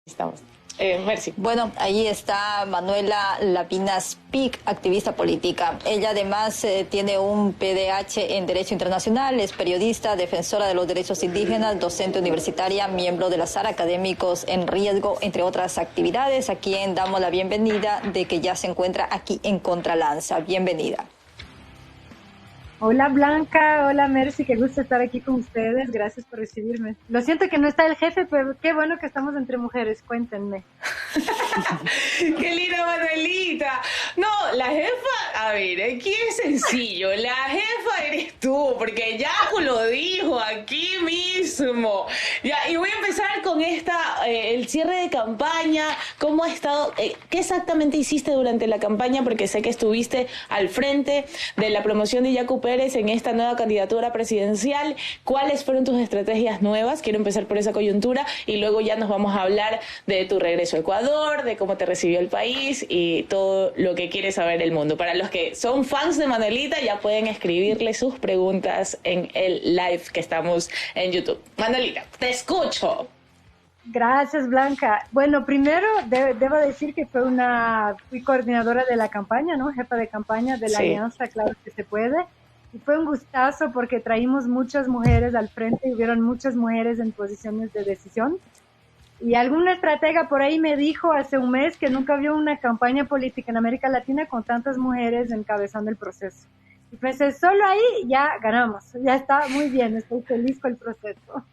Estamos. Merci. Bueno, ahí está Manuela Lapinas Pic, activista política. Ella además tiene un PDH en Derecho Internacional, es periodista, defensora de los derechos indígenas, docente universitaria, miembro de la SAR Académicos en Riesgo, entre otras actividades, a quien damos la bienvenida de que ya se encuentra aquí en Contralanza. Bienvenida. Hola Blanca, hola Mercy, qué gusto estar aquí con ustedes, gracias por recibirme. Lo siento que no está el jefe, pero qué bueno que estamos entre mujeres, cuéntenme. ¡Qué linda Manuelita! No, la jefa, a ver, aquí es sencillo, la jefa eres tú, porque Yaku lo dijo aquí mismo. Ya, y voy a empezar con el cierre de campaña, cómo ha estado, qué exactamente hiciste durante la campaña, porque sé que estuviste al frente de la promoción de Yaku Pérez en esta nueva candidatura presidencial. ¿Cuáles fueron tus estrategias nuevas? Quiero empezar por esa coyuntura y luego ya nos vamos a hablar de tu regreso a Ecuador, de cómo te recibió el país y todo lo que quiere saber el mundo. Para los que son fans de Manuelita, ya pueden escribirle sus preguntas en el live que estamos en YouTube. Manuelita, te escucho. Gracias Blanca. Bueno, primero debo decir que fui coordinadora de la campaña, ¿no? Jefa de campaña de la Alianza Claro que se puede. Y fue un gustazo porque traímos muchas mujeres al frente y hubieron muchas mujeres en posiciones de decisión. Y algún estratega por ahí me dijo hace un mes que nunca vio una campaña política en América Latina con tantas mujeres encabezando el proceso. Y pensé, solo ahí ya ganamos, ya está muy bien, estoy feliz con el proceso.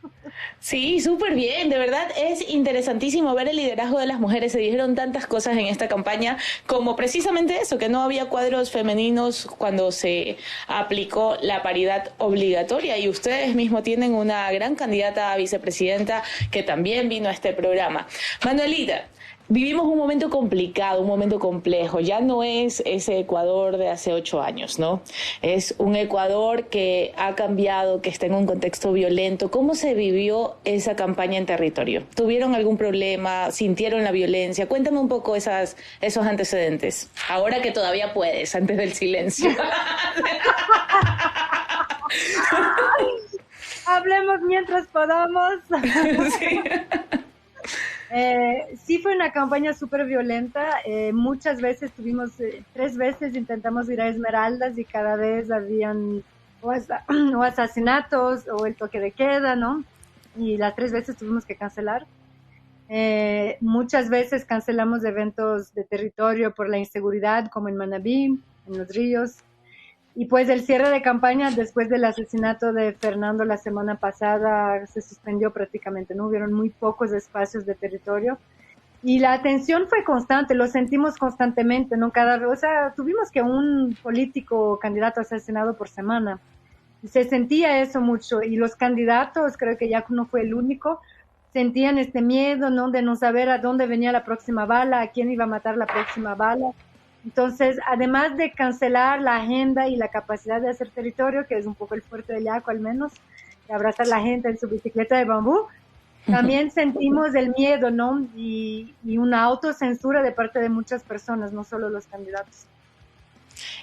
Sí, súper bien, de verdad es interesantísimo ver el liderazgo de las mujeres. Se dijeron tantas cosas en esta campaña como precisamente eso, que no había cuadros femeninos cuando se aplicó la paridad obligatoria, y ustedes mismos tienen una gran candidata a vicepresidenta que también vino a este programa. Manuelita, vivimos un momento complicado, un momento complejo. Ya no es ese Ecuador de hace 8 años, ¿no? Es un Ecuador que ha cambiado, que está en un contexto violento. ¿Cómo se vivió esa campaña en territorio? ¿Tuvieron algún problema? ¿Sintieron la violencia? Cuéntame un poco esos antecedentes. Ahora que todavía puedes, antes del silencio. Hablemos mientras podamos. Sí. Sí, fue una campaña súper violenta. Muchas veces 3 veces intentamos ir a Esmeraldas y cada vez habían o asesinatos o el toque de queda, ¿no? Y las 3 veces tuvimos que cancelar. Muchas veces cancelamos eventos de territorio por la inseguridad, como en Manabí, en Los Ríos. Y pues el cierre de campaña después del asesinato de Fernando la semana pasada se suspendió prácticamente, ¿no? Hubieron muy pocos espacios de territorio y la atención fue constante, lo sentimos constantemente, ¿no? O sea, tuvimos que un político candidato asesinado por semana. Y se sentía eso mucho y los candidatos, creo que Yaku no fue el único, sentían este miedo, ¿no? De no saber a dónde venía la próxima bala, a quién iba a matar la próxima bala. Entonces, además de cancelar la agenda y la capacidad de hacer territorio, que es un poco el fuerte de Yaku al menos, de abrazar a la gente en su bicicleta de bambú, también sentimos el miedo, ¿no? Y una autocensura de parte de muchas personas, no solo los candidatos.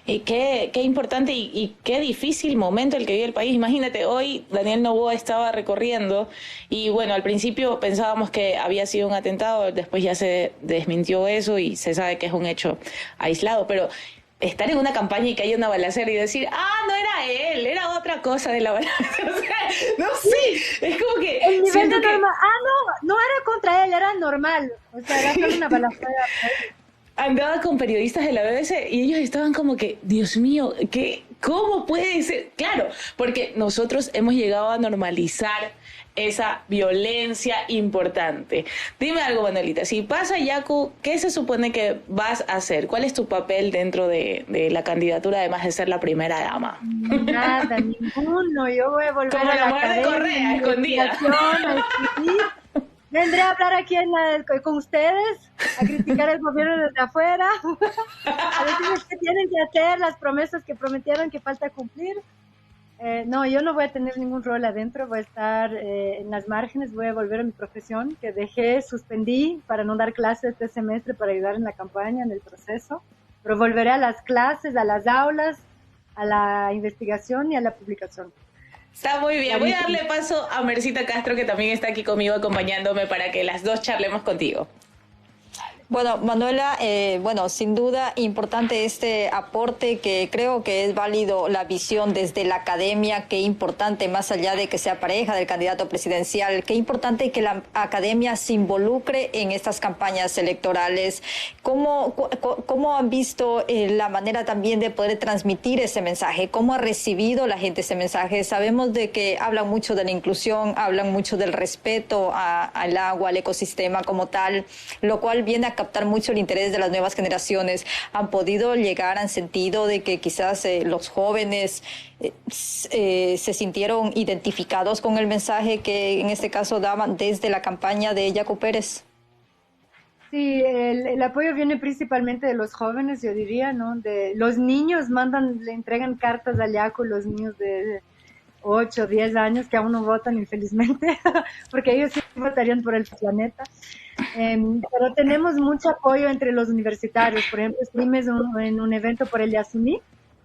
Y qué importante y qué difícil momento el que vive el país. Imagínate, hoy Daniel Noboa estaba recorriendo y bueno, al principio pensábamos que había sido un atentado, después ya se desmintió eso y se sabe que es un hecho aislado, pero estar en una campaña y que haya una balacera y decir, no era él, era otra cosa de la balacera. O sea, no sé, es como que... El nivel de normal, no era contra él, era normal. O sea, era solo una balacera. Andaba con periodistas de la BBC y ellos estaban como que, Dios mío, ¿cómo puede ser? Claro, porque nosotros hemos llegado a normalizar esa violencia importante. Dime algo, Manuelita, si pasa Yaku, ¿qué se supone que vas a hacer? ¿Cuál es tu papel dentro de la candidatura, además de ser la primera dama? Nada, ninguno. Yo voy a volver como a la mujer de Correa, escondida. Vendré a hablar aquí con ustedes, a criticar el gobierno desde afuera, a decirles qué tienen que hacer, las promesas que prometieron que falta cumplir. No, yo no voy a tener ningún rol adentro, voy a estar en las márgenes, voy a volver a mi profesión que suspendí para no dar clases este semestre, para ayudar en la campaña, en el proceso, pero volveré a las clases, a las aulas, a la investigación y a la publicación. Está muy bien. Voy a darle paso a Mercita Castro, que también está aquí conmigo acompañándome para que las dos charlemos contigo. Bueno, Manuela, bueno, sin duda importante este aporte que creo que es válido la visión desde la academia, qué importante, más allá de que sea pareja del candidato presidencial, qué importante que la academia se involucre en estas campañas electorales. ¿Cómo han visto la manera también de poder transmitir ese mensaje? ¿Cómo ha recibido la gente ese mensaje? Sabemos de que hablan mucho de la inclusión, hablan mucho del respeto al agua, al ecosistema como tal, lo cual viene a captar mucho el interés de las nuevas generaciones. ¿Han podido llegar, han sentido de que quizás los jóvenes se sintieron identificados con el mensaje que en este caso daban desde la campaña de Yacu Pérez? Sí, el apoyo viene principalmente de los jóvenes, yo diría, ¿no? De los niños le entregan cartas a Yacu, los niños de 8, 10 años que aún no votan, infelizmente, porque ellos sí votarían por el planeta. Pero tenemos mucho apoyo entre los universitarios. Por ejemplo, estuvimos en un evento por el Yasuní,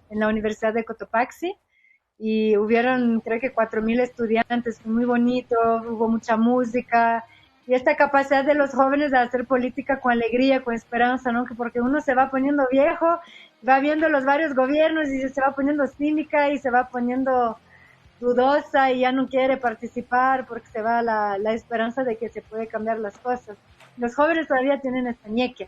en la Universidad de Cotopaxi, y hubieron, creo que 4,000 estudiantes, fue muy bonito, hubo mucha música, y esta capacidad de los jóvenes de hacer política con alegría, con esperanza, ¿no? Que porque uno se va poniendo viejo, va viendo los varios gobiernos y se va poniendo cínica y se va poniendo dudosa y ya no quiere participar porque se va la esperanza de que se puede cambiar las cosas. Los jóvenes todavía tienen esta ñeque.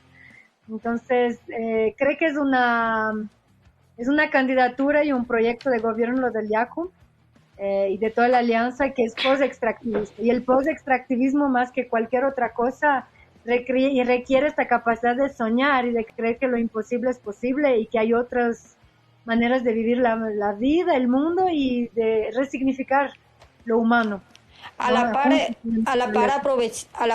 Entonces, creo que es una candidatura y un proyecto de gobierno lo del Yacu y de toda la alianza que es post-extractivista. Y el post-extractivismo, más que cualquier otra cosa, requiere esta capacidad de soñar y de creer que lo imposible es posible y que hay otras maneras de vivir la vida, el mundo y de resignificar lo humano. A la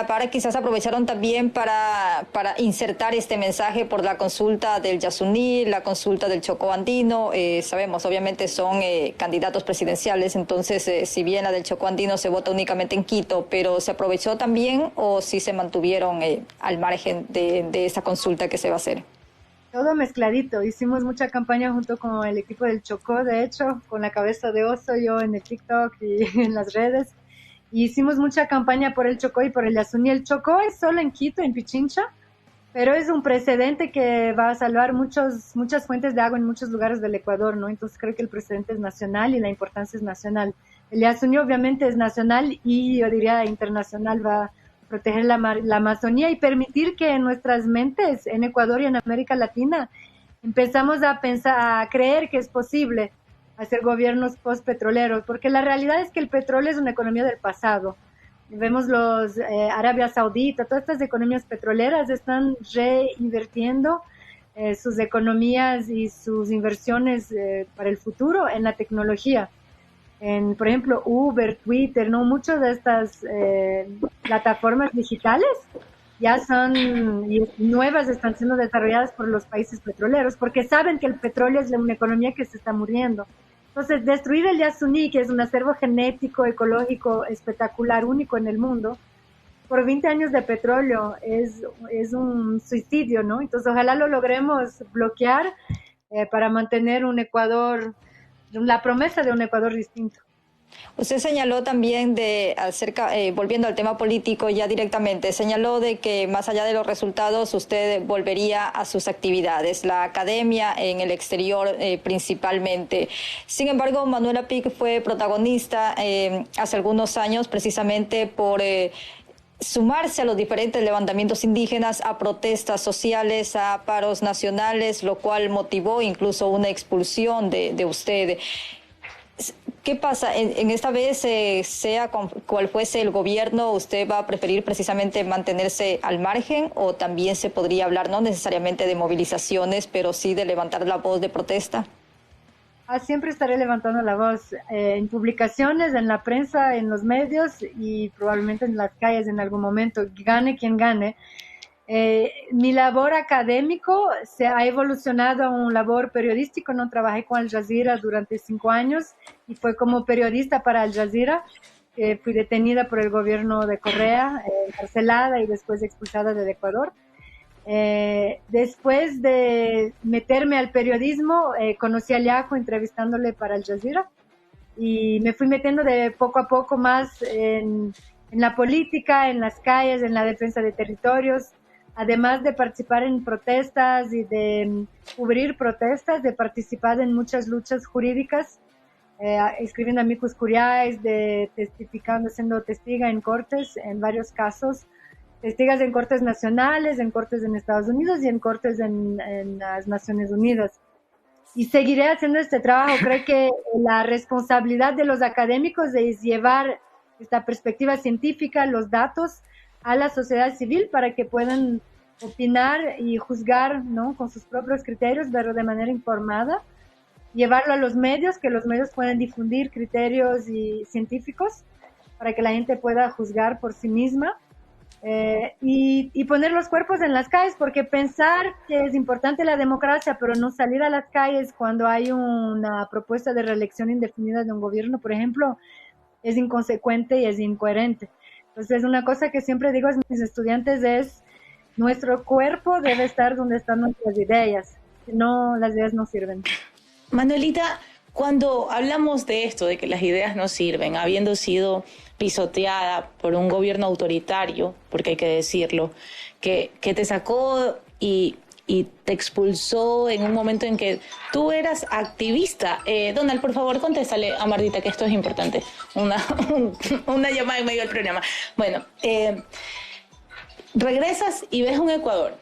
par quizás aprovecharon también para insertar este mensaje por la consulta del Yasuní, la consulta del Chocó Andino. Sabemos, obviamente son candidatos presidenciales, entonces si bien la del Chocó Andino se vota únicamente en Quito, pero ¿se aprovechó también o sí se mantuvieron al margen de esa consulta que se va a hacer? Todo mezcladito. Hicimos mucha campaña junto con el equipo del Chocó, de hecho, con la cabeza de oso, yo en el TikTok y en las redes. Y hicimos mucha campaña por el Chocó y por el Yasuní. El Chocó es solo en Quito, en Pichincha, pero es un precedente que va a salvar muchas fuentes de agua en muchos lugares del Ecuador, ¿no? Entonces creo que el precedente es nacional y la importancia es nacional. El Yasuní obviamente es nacional y yo diría internacional, va a proteger la Amazonía y permitir que en nuestras mentes, en Ecuador y en América Latina, empezamos a pensar, a creer que es posible hacer gobiernos post-petroleros, porque la realidad es que el petróleo es una economía del pasado. Vemos los Arabia Saudita, todas estas economías petroleras están reinvirtiendo sus economías y sus inversiones para el futuro en la tecnología. Por ejemplo, Uber, Twitter, ¿no? Muchas de estas plataformas digitales ya son nuevas, están siendo desarrolladas por los países petroleros, porque saben que el petróleo es una economía que se está muriendo. Entonces, destruir el Yasuní, que es un acervo genético, ecológico, espectacular, único en el mundo, por 20 años de petróleo es un suicidio, ¿no? Entonces, ojalá lo logremos bloquear para mantener un Ecuador, la promesa de un Ecuador distinto. Usted señaló también volviendo al tema político ya directamente, señaló de que más allá de los resultados usted volvería a sus actividades, la academia en el exterior principalmente. Sin embargo, Manuela Pic fue protagonista hace algunos años precisamente por sumarse a los diferentes levantamientos indígenas, a protestas sociales, a paros nacionales, lo cual motivó incluso una expulsión de usted. ¿Qué pasa? En esta vez, sea cual fuese el gobierno, ¿usted va a preferir precisamente mantenerse al margen o también se podría hablar no necesariamente de movilizaciones, pero sí de levantar la voz de protesta? Siempre estaré levantando la voz en publicaciones, en la prensa, en los medios y probablemente en las calles en algún momento, gane quien gane. Mi labor académico se ha evolucionado a un labor periodístico. No trabajé con Al Jazeera durante 5 años y fue como periodista para Al Jazeera. Fui detenida por el gobierno de Correa, encarcelada y después expulsada del Ecuador. Después de meterme al periodismo, conocí a Yacu entrevistándole para Al Jazeera y me fui metiendo de poco a poco más en la política, en las calles, en la defensa de territorios, además de participar en protestas y de cubrir protestas, de participar en muchas luchas jurídicas, escribiendo amicus curiae, de testificando, siendo testiga en cortes, en varios casos, testigas en cortes nacionales, en cortes en Estados Unidos y en cortes en las Naciones Unidas. Y seguiré haciendo este trabajo. Creo que la responsabilidad de los académicos es llevar esta perspectiva científica, los datos, a la sociedad civil para que puedan opinar y juzgar, ¿no?, con sus propios criterios, pero de manera informada, llevarlo a los medios, que los medios puedan difundir criterios y científicos para que la gente pueda juzgar por sí misma, y poner los cuerpos en las calles, porque pensar que es importante la democracia, pero no salir a las calles cuando hay una propuesta de reelección indefinida de un gobierno, por ejemplo, es inconsecuente y es incoherente. Entonces, una cosa que siempre digo a mis estudiantes es: nuestro cuerpo debe estar donde están nuestras ideas, si no, las ideas no sirven. Manuelita, cuando hablamos de esto, de que las ideas no sirven, habiendo sido pisoteada por un gobierno autoritario, porque hay que decirlo, que te sacó y te expulsó en un momento en que tú eras activista. Donald, por favor, contéstale a Martita que esto es importante. Una llamada en medio del programa. Bueno, regresas y ves un Ecuador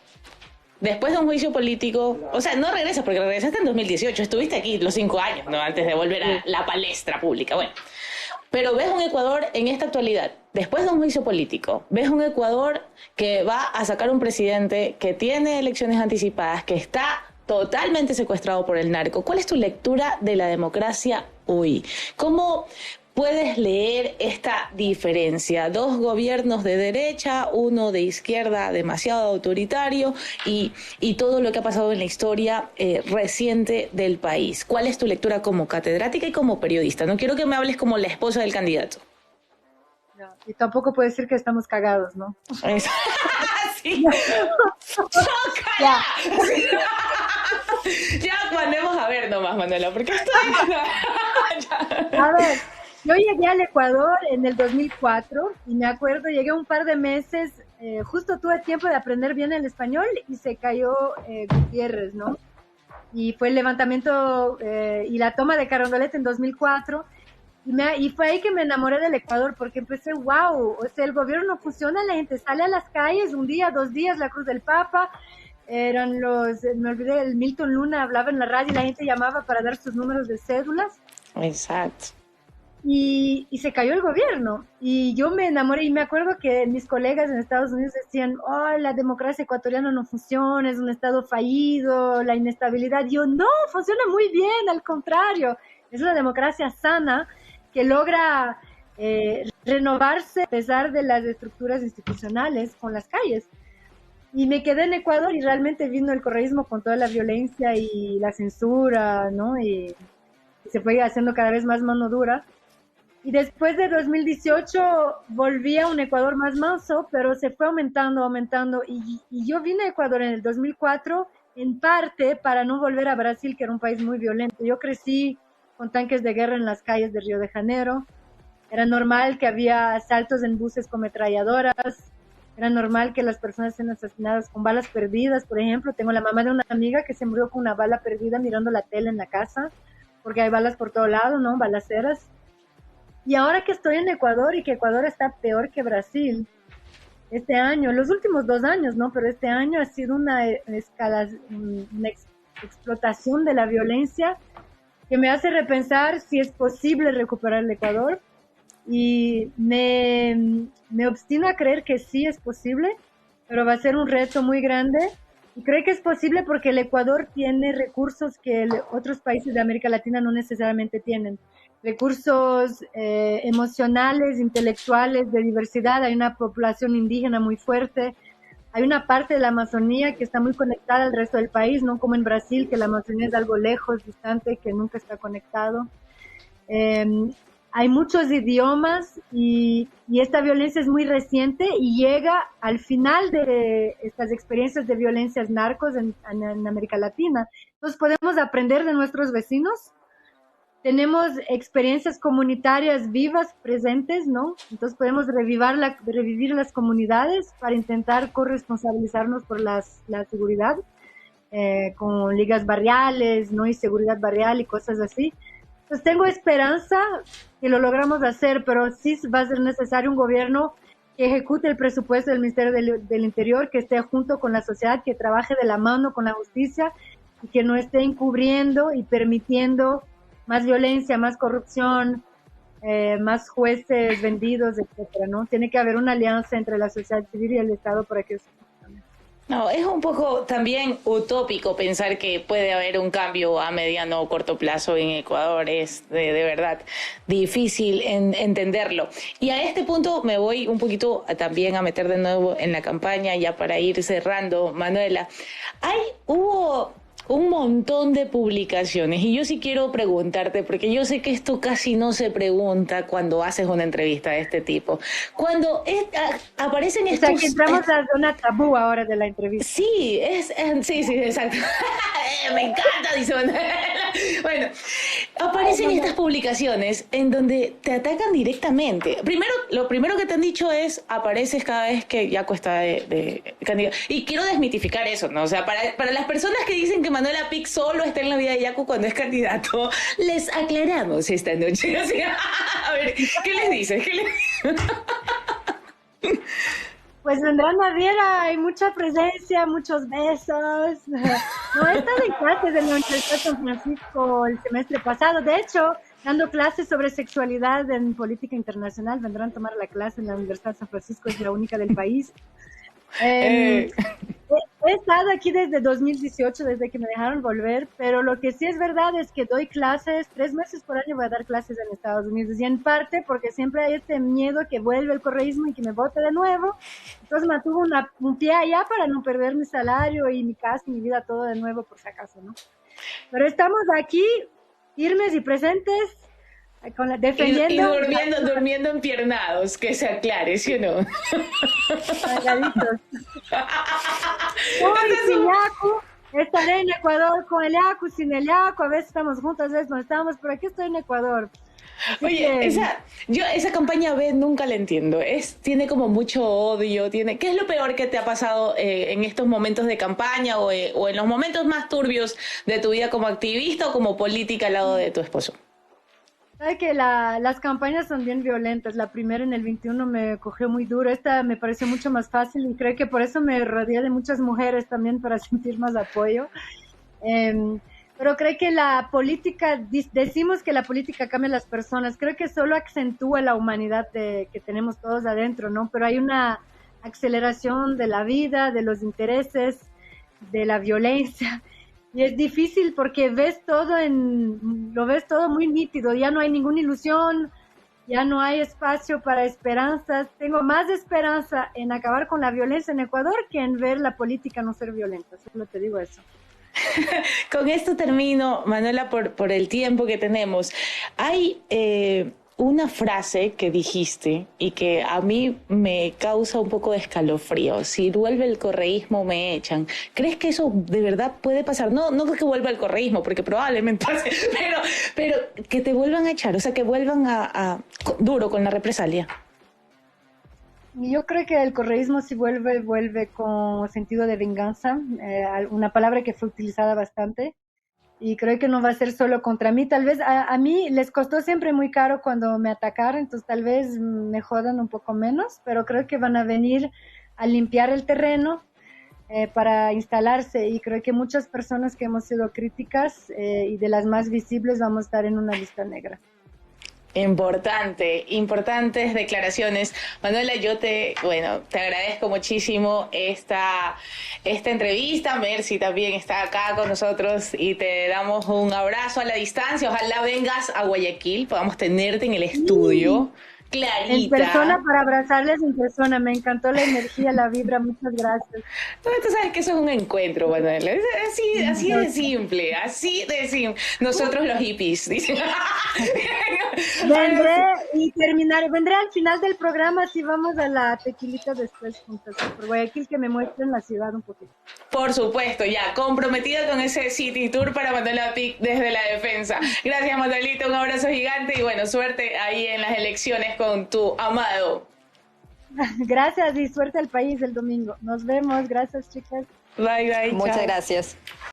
después de un juicio político. O sea, no regresas porque regresaste en 2018, estuviste aquí los 5 años, ¿no?, antes de volver a la palestra pública. Bueno, pero ves un Ecuador en esta actualidad, después de un juicio político, ves un Ecuador que va a sacar un presidente que tiene elecciones anticipadas, que está totalmente secuestrado por el narco. ¿Cuál es tu lectura de la democracia hoy? ¿Cómo puedes leer esta diferencia? Dos gobiernos de derecha, uno de izquierda demasiado autoritario y todo lo que ha pasado en la historia reciente del país. ¿Cuál es tu lectura como catedrática y como periodista? No quiero que me hables como la esposa del candidato. No, y tampoco puedo decir que estamos cagados, ¿no? Sí. ¡Chócala! Ya mandemos a ver nomás, Manuela, porque estoy... A ver, yo llegué al Ecuador en el 2004 y me acuerdo, llegué un par de meses, justo tuve tiempo de aprender bien el español y se cayó Gutiérrez, ¿no? Y fue el levantamiento y la toma de Carondelet en 2004 y fue ahí que me enamoré del Ecuador, porque empecé, wow, o sea, el gobierno no funciona, la gente sale a las calles, un día, 2 días, la Cruz del Papa, eran me olvidé, el Milton Luna hablaba en la radio y la gente llamaba para dar sus números de cédulas. Exacto. Y se cayó el gobierno y yo me enamoré y me acuerdo que mis colegas en Estados Unidos decían: oh, la democracia ecuatoriana no funciona, es un estado fallido, la inestabilidad. Yo, no, funciona muy bien, al contrario, es una democracia sana que logra renovarse a pesar de las estructuras institucionales con las calles. Y me quedé en Ecuador y realmente vino el correísmo con toda la violencia y la censura, ¿no? Y se fue haciendo cada vez más mano dura. Y después de 2018 volví a un Ecuador más manso, pero se fue aumentando. Y yo vine a Ecuador en el 2004, en parte para no volver a Brasil, que era un país muy violento. Yo crecí con tanques de guerra en las calles de Río de Janeiro. Era normal que había asaltos en buses con ametralladoras. Era normal que las personas sean asesinadas con balas perdidas, por ejemplo. Tengo la mamá de una amiga que se murió con una bala perdida mirando la tele en la casa, porque hay balas por todo lado, ¿no? Balaceras. Y ahora que estoy en Ecuador y que Ecuador está peor que Brasil, este año, los últimos 2 años, ¿no? Pero este año ha sido una explotación de la violencia que me hace repensar si es posible recuperar el Ecuador. Y me obstino a creer que sí es posible, pero va a ser un reto muy grande. Y creo que es posible porque el Ecuador tiene recursos que otros países de América Latina no necesariamente tienen. Recursos emocionales, intelectuales, de diversidad. Hay una población indígena muy fuerte. Hay una parte de la Amazonía que está muy conectada al resto del país, no como en Brasil, que la Amazonía es algo lejos, distante, que nunca está conectado. Hay muchos idiomas y esta violencia es muy reciente y llega al final de estas experiencias de violencias narcos en América Latina. Entonces podemos aprender de nuestros vecinos, tenemos experiencias comunitarias vivas, presentes, ¿no? Entonces podemos revivir las comunidades para intentar corresponsabilizarnos por la seguridad, con ligas barriales, ¿no? Y seguridad barrial y cosas así. Entonces tengo esperanza que lo logramos hacer, pero sí va a ser necesario un gobierno que ejecute el presupuesto del Ministerio del Interior, que esté junto con la sociedad, que trabaje de la mano con la justicia y que no esté encubriendo y permitiendo más violencia, más corrupción, más jueces vendidos, etcétera, ¿no? Tiene que haber una alianza entre la sociedad civil y el Estado para que eso funcione. No, es un poco también utópico pensar que puede haber un cambio a mediano o corto plazo en Ecuador. Es de verdad difícil entenderlo. Y a este punto me voy un poquito también a meter de nuevo en la campaña, ya para ir cerrando, Manuela. Hubo un montón de publicaciones y yo sí quiero preguntarte, porque yo sé que esto casi no se pregunta cuando haces una entrevista de este tipo. Cuando aparecen estos... O sea, que entramos a la zona tabú ahora de la entrevista. Sí, sí, exacto. Me encanta, dice Manuela. Bueno, aparecen estas publicaciones en donde te atacan directamente. Lo primero que te han dicho es, apareces cada vez que Yaku está de candidato. Y quiero desmitificar eso, ¿no? O sea, para las personas que dicen que Manuela Pic solo está en la vida de Yaku cuando es candidato, les aclaramos esta noche. O sea, a ver, ¿qué les dices? Pues vendrán a ver, hay mucha presencia, muchos besos. No, he estado en clases en la Universidad de San Francisco el semestre pasado. De hecho, dando clases sobre sexualidad en política internacional. Vendrán a tomar la clase en la Universidad de San Francisco, es la única del país. He estado aquí desde 2018, desde que me dejaron volver, pero lo que sí es verdad es que doy clases, 3 meses por año voy a dar clases en Estados Unidos, y en parte porque siempre hay este miedo que vuelve el correísmo y que me vote de nuevo. Entonces mantuve un pie allá para no perder mi salario y mi casa y mi vida, todo de nuevo por si acaso, ¿no? Pero estamos aquí, firmes y presentes, defendiendo. Y durmiendo empiernados, que se aclare, ¿sí o no? Cargaditos. Hoy sin Yaku, estaré en Ecuador con el Yaku, sin el Yaku, a veces estamos juntos, a veces no estamos, pero aquí estoy en Ecuador. Así Oye, esa campaña B nunca la entiendo. Tiene como mucho odio. ¿Qué es lo peor que te ha pasado en estos momentos de campaña o en los momentos más turbios de tu vida como activista o como política al lado de tu esposo? Sabe que las campañas son bien violentas. La primera en el 21 me cogió muy duro. Esta me pareció mucho más fácil y creo que por eso me rodeé de muchas mujeres también para sentir más apoyo. Pero creo que la política, decimos que la política cambia a las personas. Creo que solo acentúa la humanidad que tenemos todos adentro, ¿no? Pero hay una aceleración de la vida, de los intereses, de la violencia. Y es difícil porque lo ves todo muy nítido, ya no hay ninguna ilusión, ya no hay espacio para esperanzas. Tengo más esperanza en acabar con la violencia en Ecuador que en ver la política no ser violenta, solo te digo eso. Con esto termino, Manuela, por el tiempo que tenemos. Hay una frase que dijiste y que a mí me causa un poco de escalofrío. Si vuelve el correísmo, me echan. ¿Crees que eso de verdad puede pasar? No que vuelva el correísmo, porque probablemente pase, pero que te vuelvan a echar, o sea, que vuelvan a duro con la represalia. Yo creo que el correísmo si vuelve con sentido de venganza, una palabra que fue utilizada bastante. Y creo que no va a ser solo contra mí. Tal vez a mí les costó siempre muy caro cuando me atacaron, entonces tal vez me jodan un poco menos, pero creo que van a venir a limpiar el terreno para instalarse. Y creo que muchas personas que hemos sido críticas y de las más visibles vamos a estar en una lista negra. Importantes declaraciones. Manuela, yo te agradezco muchísimo esta entrevista. Mercy también está acá con nosotros y te damos un abrazo a la distancia. Ojalá vengas a Guayaquil, podamos tenerte en el estudio. Clarita. En persona, para abrazarles en persona. Me encantó la energía, la vibra. Muchas gracias. Tú sabes que eso es un encuentro, Manuela. Así de simple, así de simple. Nosotros los hippies, dicen. Vendré y vendré al final del programa si vamos a la tequilita después juntas por Guayaquil, que me muestren la ciudad un poquito. Por supuesto, ya, comprometida con ese City Tour para Manuela Pic desde la defensa. Gracias, Manuelita, un abrazo gigante y bueno, suerte ahí en las elecciones con tu amado. Gracias y suerte al país el domingo. Nos vemos, gracias chicas. Bye, bye. Muchas chao. gracias.